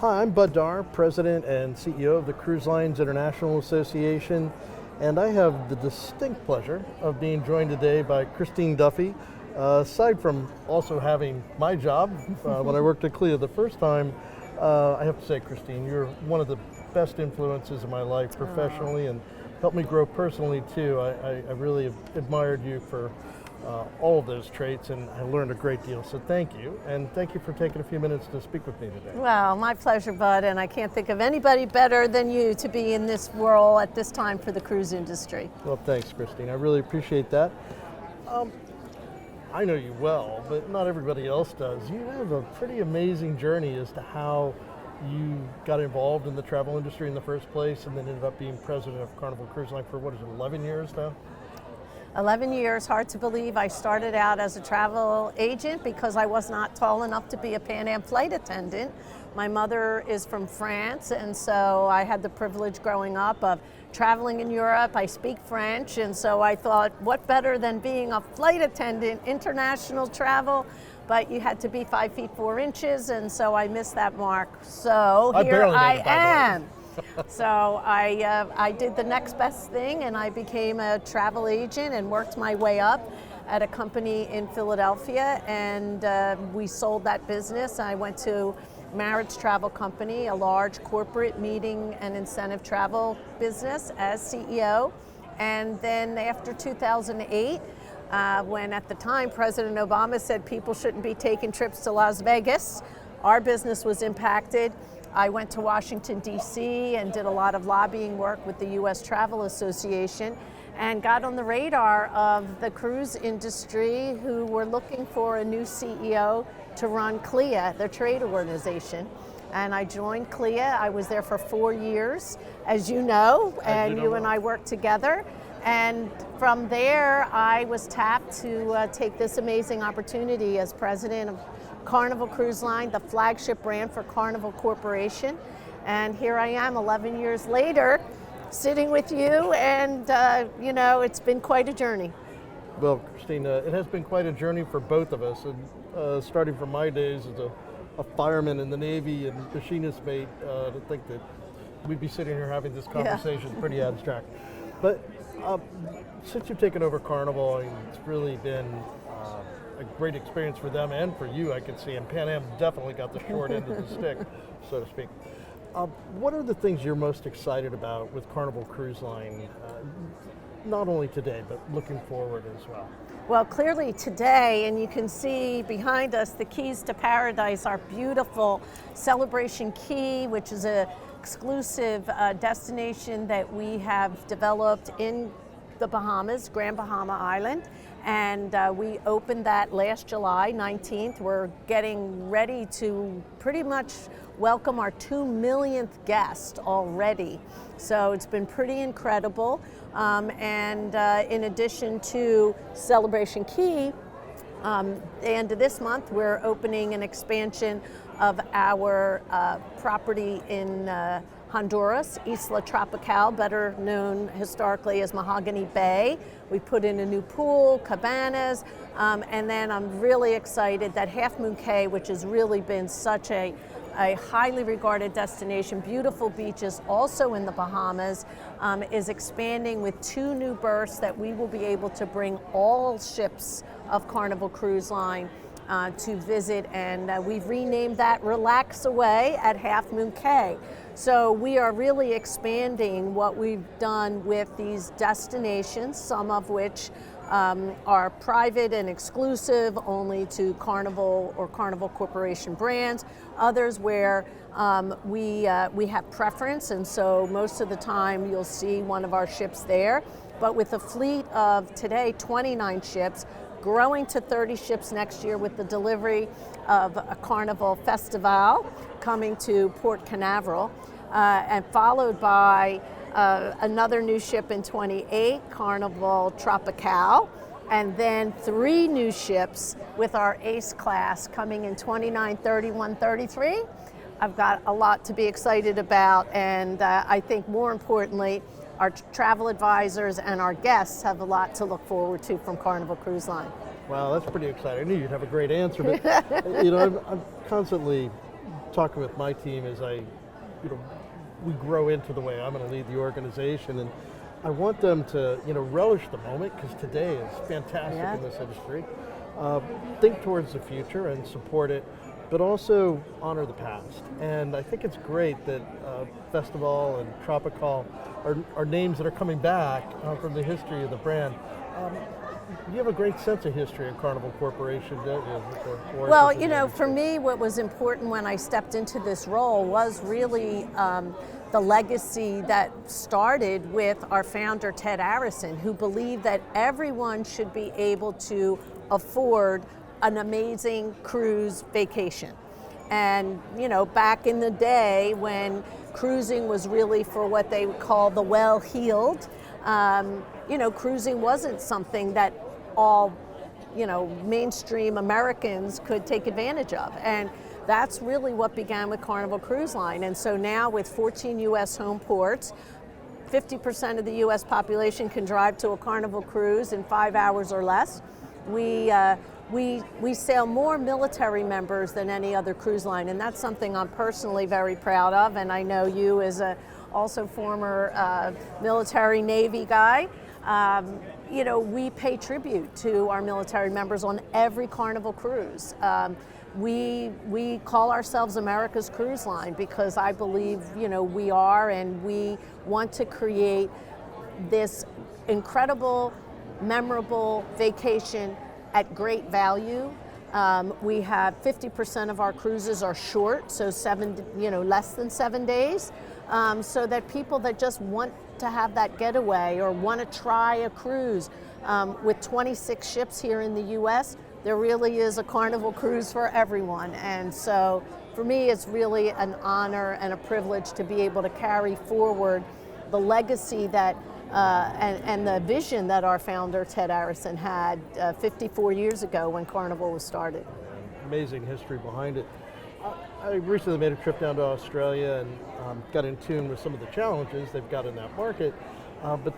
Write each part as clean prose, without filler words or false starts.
Hi, I'm Bud Darr, President and CEO of the Cruise Lines International Association, and I have the distinct pleasure of being joined today by Christine Duffy. Aside from also having my job when I worked at CLIA the first time, I have to say, Christine, you're one of the best influences in my life professionally and helped me grow personally too. I really admired you for all of those traits, and I learned a great deal, so thank you. And thank you for taking a few minutes to speak with me today. Well, my pleasure, Bud, and I can't think of anybody better than you to be in this role at this time for the cruise industry. Well, thanks, Christine. I really appreciate that. I know you well, but not everybody else does. You have a pretty amazing journey as to how you got involved in the travel industry in the first place and then ended up being president of Carnival Cruise Line for, 11 years now? 11 years, hard to believe. I started out as a travel agent because I was not tall enough to be a Pan Am flight attendant. My mother is from France, and so I had the privilege growing up of traveling in Europe. I speak French, and so I thought, what better than being a flight attendant, international travel? But you had to be 5 feet 4 inches, and so I missed that mark. So here I am. So I did the next best thing, and I became a travel agent and worked my way up at a company in Philadelphia, and we sold that business. I went to Marriage Travel Company, a large corporate meeting and incentive travel business as CEO. And then after 2008, when at the time President Obama said people shouldn't be taking trips to Las Vegas, our business was impacted. I went to Washington, D.C. and did a lot of lobbying work with the U.S. Travel Association and got on the radar of the cruise industry, who were looking for a new CEO to run CLIA, their trade organization. And I joined CLIA. I was there for 4 years, as you know, and you and I worked together. And from there, I was tapped to take this amazing opportunity as president of Carnival Cruise Line, the flagship brand for Carnival Corporation. And here I am 11 years later, sitting with you, and it's been quite a journey. Well, Christine, it has been quite a journey for both of us, and starting from my days as a fireman in the Navy and machinist mate, to think that we'd be sitting here having this conversation is pretty abstract. But since you've taken over Carnival, it's really been a great experience for them and for you, I can see, and Pan Am definitely got the short end of the stick, so to speak. What are the things you're most excited about with Carnival Cruise Line, not only today, but looking forward as well? Well, clearly today, and you can see behind us the Keys to Paradise, our beautiful Celebration Key, which is an exclusive destination that we have developed in the Bahamas, Grand Bahama Island. And we opened that last July 19th. We're getting ready to pretty much welcome our 2 millionth guest already. So it's been pretty incredible. And in addition to Celebration Key, the end of this month, we're opening an expansion of our property in Honduras, Isla Tropical, better known historically as Mahogany Bay. We put in a new pool, cabanas, and then I'm really excited that Half Moon Cay, which has really been such a highly regarded destination, beautiful beaches, also in the Bahamas, is expanding with 2 new berths that we will be able to bring all ships of Carnival Cruise Line to visit, and we've renamed that Relax Away at Half Moon Cay. So we are really expanding what we've done with these destinations, some of which are private and exclusive only to Carnival or Carnival Corporation brands, others where we have preference, and so most of the time you'll see one of our ships there. But with a fleet of today 29 ships, growing to 30 ships next year with the delivery of a Carnival Festival coming to Port Canaveral, and followed by another new ship in 28, Carnival Tropical, and then 3 new ships with our Ace class coming in 29, 31, 33. I've got a lot to be excited about, and I think more importantly, our travel advisors and our guests have a lot to look forward to from Carnival Cruise Line. Wow, that's pretty exciting. I knew you'd have a great answer, but I'm constantly talking with my team as we grow into the way I'm going to lead the organization, and I want them to, relish the moment, because today is fantastic in this industry. Think towards the future and support it, but also honor the past. And I think it's great that Festival and Tropical are names that are coming back from the history of the brand. You have a great sense of history in Carnival Corporation, don't you? Well, for me, what was important when I stepped into this role was really the legacy that started with our founder, Ted Arison, who believed that everyone should be able to afford an amazing cruise vacation. And, back in the day when cruising was really for what they would call the well-heeled, cruising wasn't something that all, mainstream Americans could take advantage of. And that's really what began with Carnival Cruise Line. And so now with 14 U.S. home ports, 50% of the U.S. population can drive to a Carnival cruise in 5 hours or less. We sail more military members than any other cruise line, and that's something I'm personally very proud of, and I know you as a also former military Navy guy. We pay tribute to our military members on every Carnival cruise. We call ourselves America's Cruise Line because I believe, we are, and we want to create this incredible, memorable vacation at great value. We have 50% of our cruises are short, so less than 7 days, so that people that just want to have that getaway or want to try a cruise, with 26 ships here in the U.S., there really is a Carnival cruise for everyone. And so for me, it's really an honor and a privilege to be able to carry forward the legacy that and the vision that our founder, Ted Arison, had 54 years ago when Carnival was started. Amazing history behind it. I recently made a trip down to Australia and got in tune with some of the challenges they've got in that market, but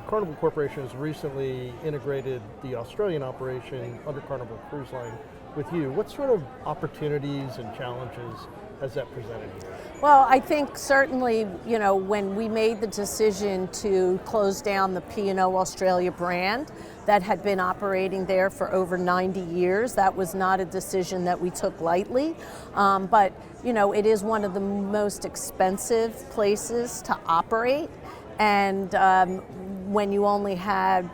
Carnival Corporation has recently integrated the Australian operation under Carnival Cruise Line with you. What sort of opportunities and challenges has that presented you? Well, I think certainly, when we made the decision to close down the P&O Australia brand that had been operating there for over 90 years, that was not a decision that we took lightly. But, it is one of the most expensive places to operate. And when you only had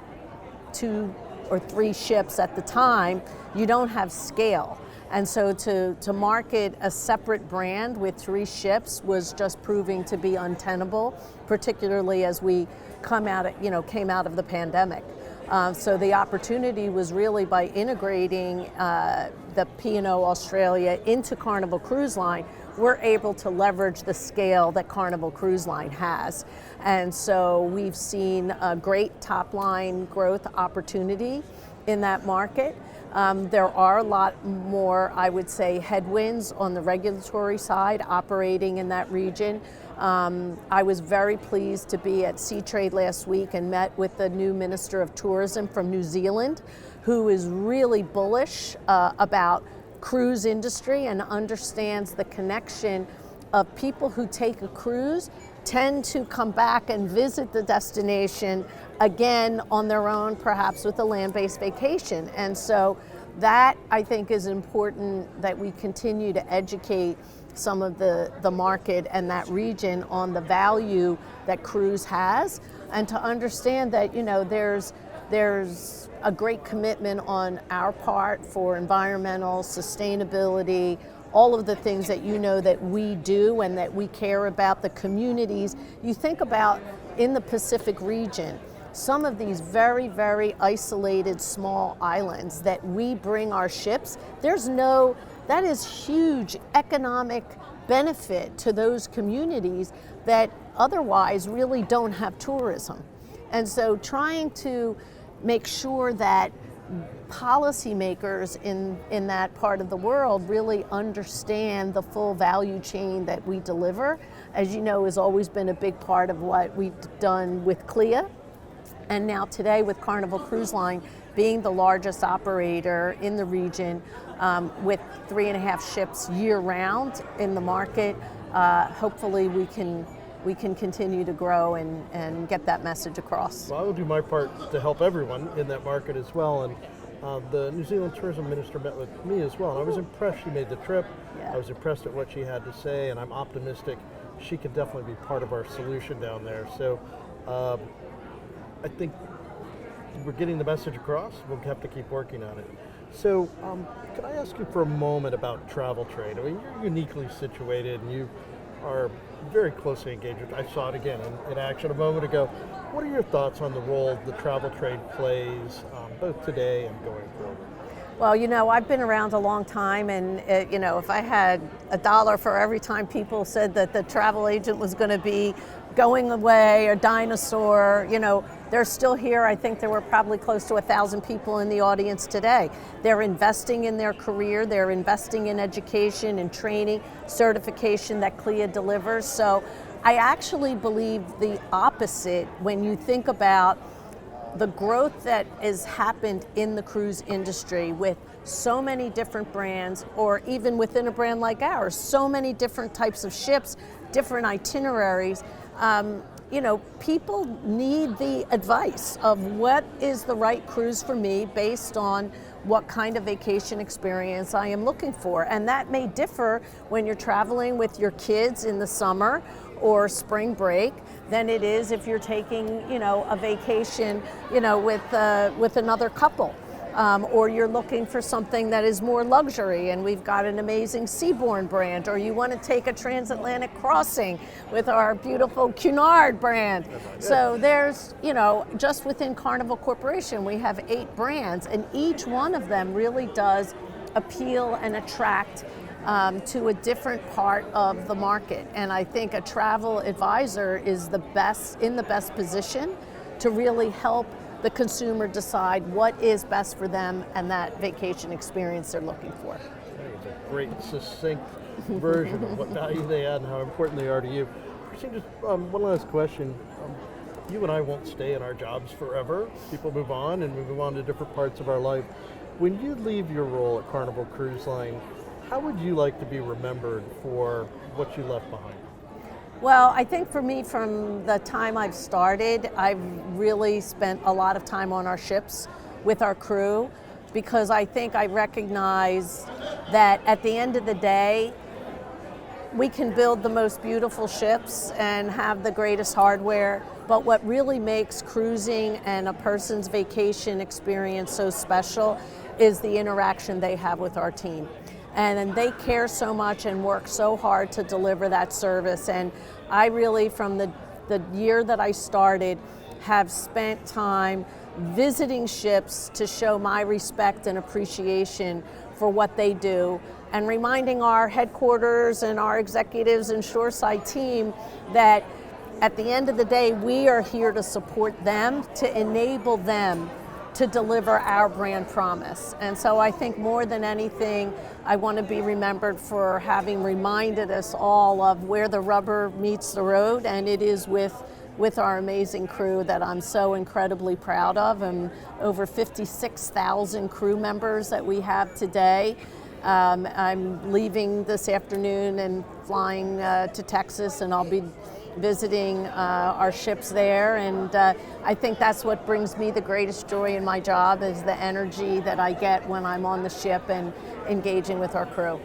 2 or 3 ships at the time, you don't have scale. And so to market a separate brand with 3 ships was just proving to be untenable, particularly as we came out of the pandemic. So the opportunity was really by integrating the P&O Australia into Carnival Cruise Line, we're able to leverage the scale that Carnival Cruise Line has. And so we've seen a great top line growth opportunity in that market. There are a lot more, I would say, headwinds on the regulatory side operating in that region. I was very pleased to be at Sea Trade last week and met with the new Minister of Tourism from New Zealand, who is really bullish about cruise industry and understands the connection of people who take a cruise tend to come back and visit the destination again on their own, perhaps with a land-based vacation. And so that, I think, is important that we continue to educate some of the market and that region on the value that cruise has, and to understand that, there's a great commitment on our part for environmental sustainability, all of the things that that we do and that we care about, the communities. You think about in the Pacific region, some of these very, very isolated small islands that we bring our ships, that is huge economic benefit to those communities that otherwise really don't have tourism. And so trying to make sure that policymakers in that part of the world really understand the full value chain that we deliver, as you know, has always been a big part of what we've done with CLIA. And now today with Carnival Cruise Line, being the largest operator in the region with 3.5 ships year-round in the market. Hopefully we can continue to grow and get that message across. Well, I will do my part to help everyone in that market as well. And the New Zealand Tourism Minister met with me as well. And I was impressed she made the trip. Yeah. I was impressed at what she had to say, and I'm optimistic she can definitely be part of our solution down there. So I think we're getting the message across. We'll have to keep working on it. So can I ask you for a moment about travel trade? I mean, you're uniquely situated and you are very closely engaged with, I saw it again in action a moment ago. What are your thoughts on the role the travel trade plays both today and going forward? Well, you know, I've been around a long time, and you know, if I had $1 for every time people said that the travel agent was going to be going away or dinosaur, you know, they're still here. I think there were probably close to 1,000 people in the audience today. They're investing in their career, they're investing in education and training, certification that CLIA delivers. So I actually believe the opposite when you think about the growth that has happened in the cruise industry with so many different brands, or even within a brand like ours, so many different types of ships, different itineraries. You know, people need the advice of what is the right cruise for me based on what kind of vacation experience I am looking for. And that may differ when you're traveling with your kids in the summer or spring break than it is if you're taking, you know, a vacation, you know, with another couple. Or you're looking for something that is more luxury, and we've got an amazing Seabourn brand, or you want to take a transatlantic crossing with our beautiful Cunard brand. So there's, you know, just within Carnival Corporation, we have 8 brands, and each one of them really does appeal and attract to a different part of the market. And I think a travel advisor is in the best position to really help the consumer decide what is best for them and that vacation experience they're looking for. It's a great, succinct version of what value they add and how important they are to you. Christine, just one last question. You and I won't stay in our jobs forever. People move on and we move on to different parts of our life. When you leave your role at Carnival Cruise Line, how would you like to be remembered for what you left behind? Well, I think for me, from the time I've started, I've really spent a lot of time on our ships with our crew, because I think I recognize that at the end of the day, we can build the most beautiful ships and have the greatest hardware, but what really makes cruising and a person's vacation experience so special is the interaction they have with our team. And they care so much and work so hard to deliver that service. And I really, from the year that I started, have spent time visiting ships to show my respect and appreciation for what they do, and reminding our headquarters and our executives and shoreside team that at the end of the day, we are here to support them, to enable them to deliver our brand promise. And so I think more than anything, I want to be remembered for having reminded us all of where the rubber meets the road, and it is with our amazing crew that I'm so incredibly proud of, and over 56,000 crew members that we have today. I'm leaving this afternoon and flying to Texas, and I'll be visiting our ships there, and I think that's what brings me the greatest joy in my job, is the energy that I get when I'm on the ship and engaging with our crew.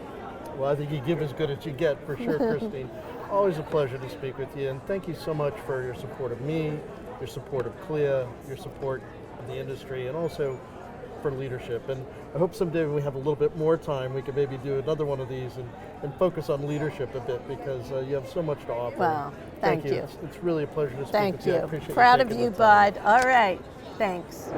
Well, I think you give as good as you get, for sure, Christine. Always a pleasure to speak with you, and thank you so much for your support of me, your support of CLIA, your support of the industry, and also for leadership. And I hope someday when we have a little bit more time, we can maybe do another one of these and focus on leadership a bit, because you have so much to offer. Well, thank you. It's really a pleasure to speak Thank with you. you. I appreciate Proud of taking you, the time. Bud. All right. Thanks.